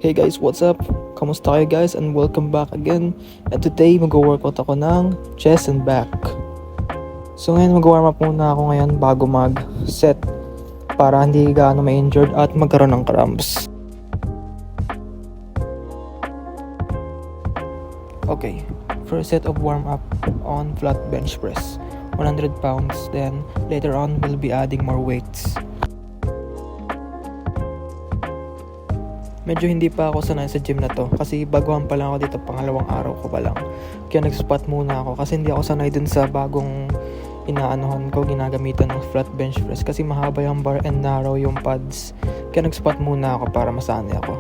Hey guys, what's up? Kamusta kayo guys and welcome back again. And today mag-workout ako ng chest and back. So ngayon mag-warm up muna ako ngayon bago mag-set para hindi gaano ma-injured at magkaroon ng cramps. Okay, first set of warm up on flat bench press, 100 pounds. Then later on we'll be adding more weights. Medyo hindi pa ako sanay sa gym na to kasi baguhan pa lang ako dito, pangalawang araw ko pa lang. Kaya nag-spot muna ako kasi hindi ako sanay dun sa bagong inaanohan ko, ginagamitan ng flat bench press kasi mahaba yung bar and narrow yung pads. Kaya nag-spot muna ako para masanay ako.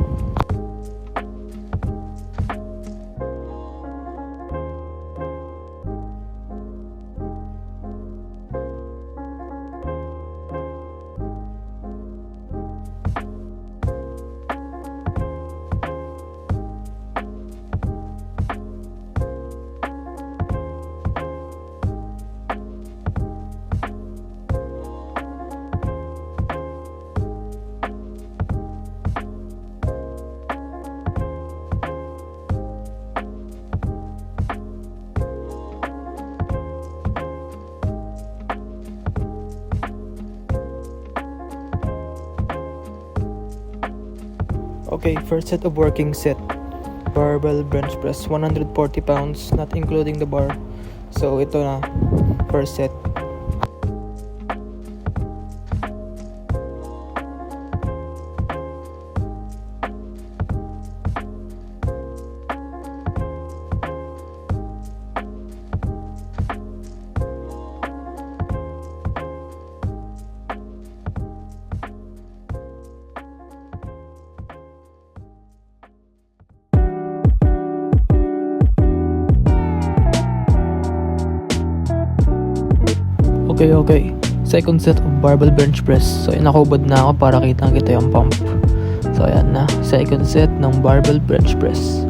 Okay, first set of working set. Barbell bench press, 140 pounds, not including the bar. So ito na, first set. Okay. Second set of barbell bench press. So, nakahubad na ako para kitang-kita yung pump. So, ayan na. Second set ng barbell bench press.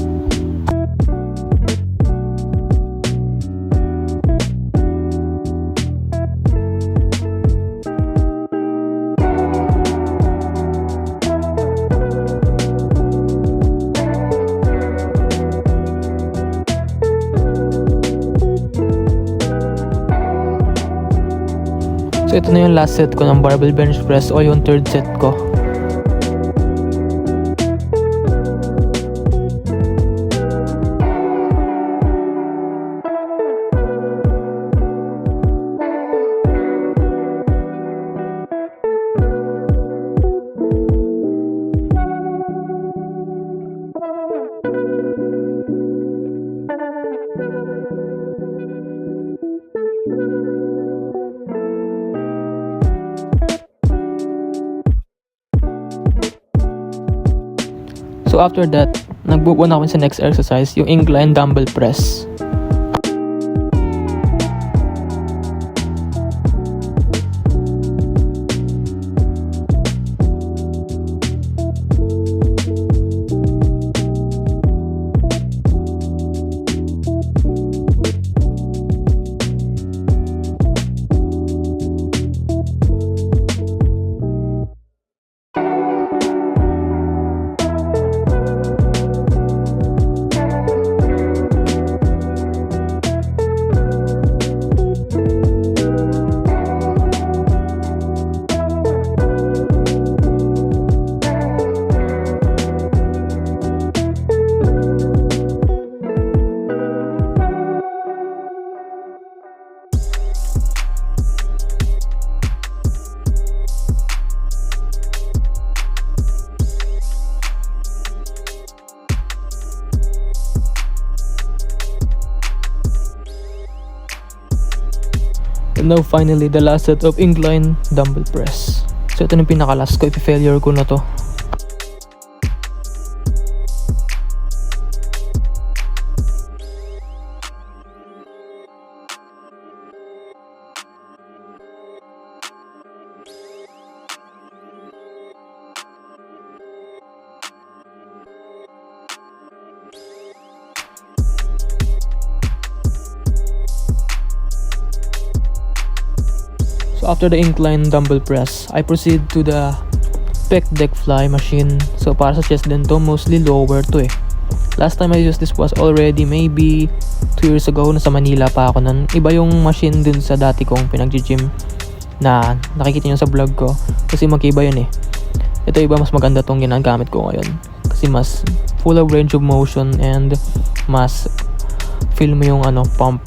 So ito na yung last set ko ng barbell bench press o yung third set ko. So after that, nag-move on ako sa next exercise, yung incline dumbbell press. And now finally, the last set of incline dumbbell press. So ito na yung pinaka-last ko, ipi-failure ko na to. So after the incline dumbbell press, I proceed to the pec deck fly machine. So para sa chest din to, mostly lower to eh. Last time I used this was already maybe 2 years ago, nasa Manila pa ako nun. Iba yung machine dun sa dati kong pinag-gym na nakikita nyo sa vlog ko, kasi magkiba yun eh. Ito iba, mas maganda tong ginagamit ko ngayon kasi mas full of range of motion and mas feel mo yung pump.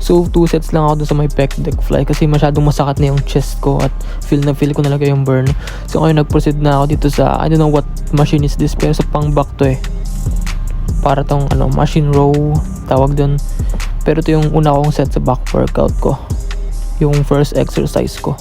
So 2 sets lang ako dun sa may pec deck fly kasi masyadong masakit na yung chest ko at feel ko talaga yung burn. So ngayon nag-proceed na ako dito sa, I don't know what machine is this, pero sa pang back to eh. Para tong machine row tawag dun. Pero ito yung una kong set sa back workout ko, yung first exercise ko.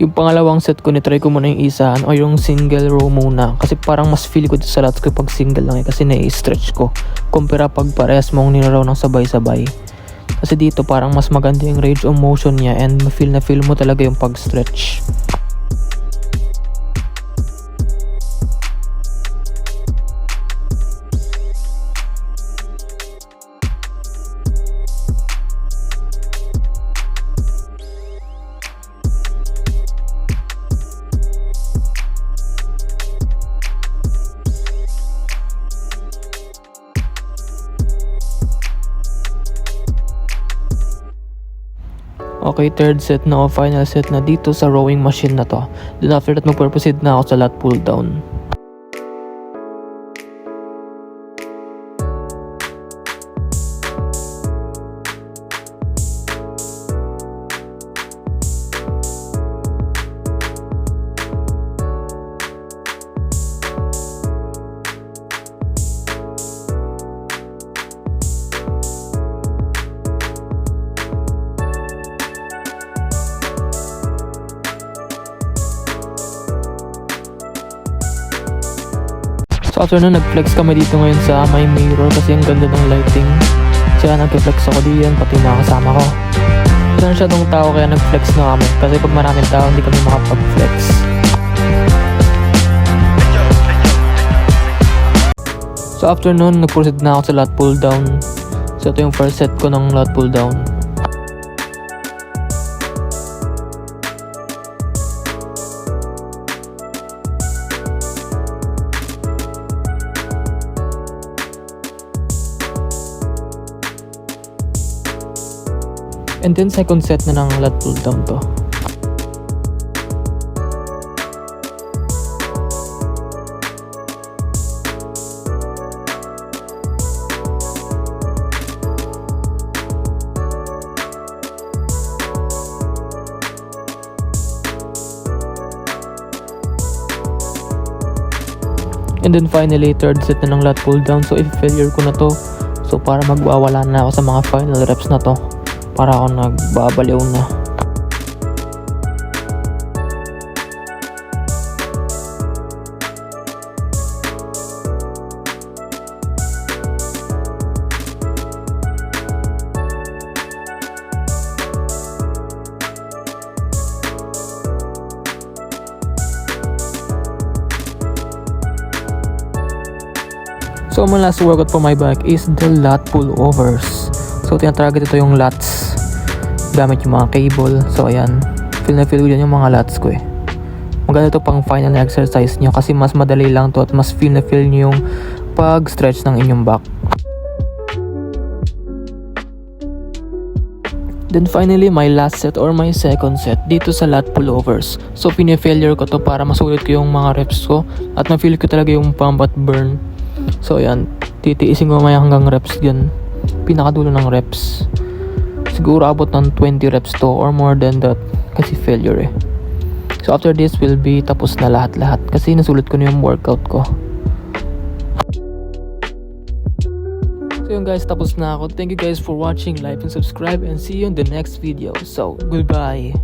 Yung pangalawang set ko, nitry ko muna yung isa o yung single row muna kasi parang mas feel ko sa lats ko pag single lang kasi na-stretch ko kumpara pag parehas mong nilaraw ng sabay-sabay. Kasi dito parang mas maganda yung range of motion niya and feel mo talaga yung pag-stretch. Okay, third set na o final set na dito sa rowing machine na to. Then after that, mag-proceed na ako sa lat pull down. So after nun, nag-flex kami dito ngayon sa my mirror kasi ang ganda ng lighting. Kaya nag-flex ako diyan, pati mga kasama ko. Wala masyadong tao kaya nag-flex na kami kasi pag maraming tao hindi kami makapag-flex. So after nun, nag-proceed na ako sa lat pull down. So ito yung first set ko ng lat pull down. And then second set na ng lat pull down to. And then finally, third set na ng lat pull down. So if failure ko na to, so para magwawala na ako sa mga final reps na to. Para ako nagbabaliw na. So my last workout for my back is the lat pullovers. So tinatarget ito yung lats gamit yung mga cable. So ayan, feel ko dyan yung mga lats ko eh. Maganda ito pang final exercise nyo kasi mas madali lang to at mas feel nyo yung pag-stretch ng inyong back. Then finally, my last set or my second set dito sa lat pullovers. So pine-failure ko to para masulit ko yung mga reps ko at ma-feel ko talaga yung pump at burn. So ayan, titiisin ko mamaya hanggang reps dyan. pinakadulo ng reps. Siguro abot ng 20 reps to or more than that kasi failure eh. So after this will be tapos na lahat-lahat kasi nasulit ko na yung workout ko. So yun guys, tapos na ako. Thank you guys for watching, like and subscribe, and see you in the next video. So goodbye.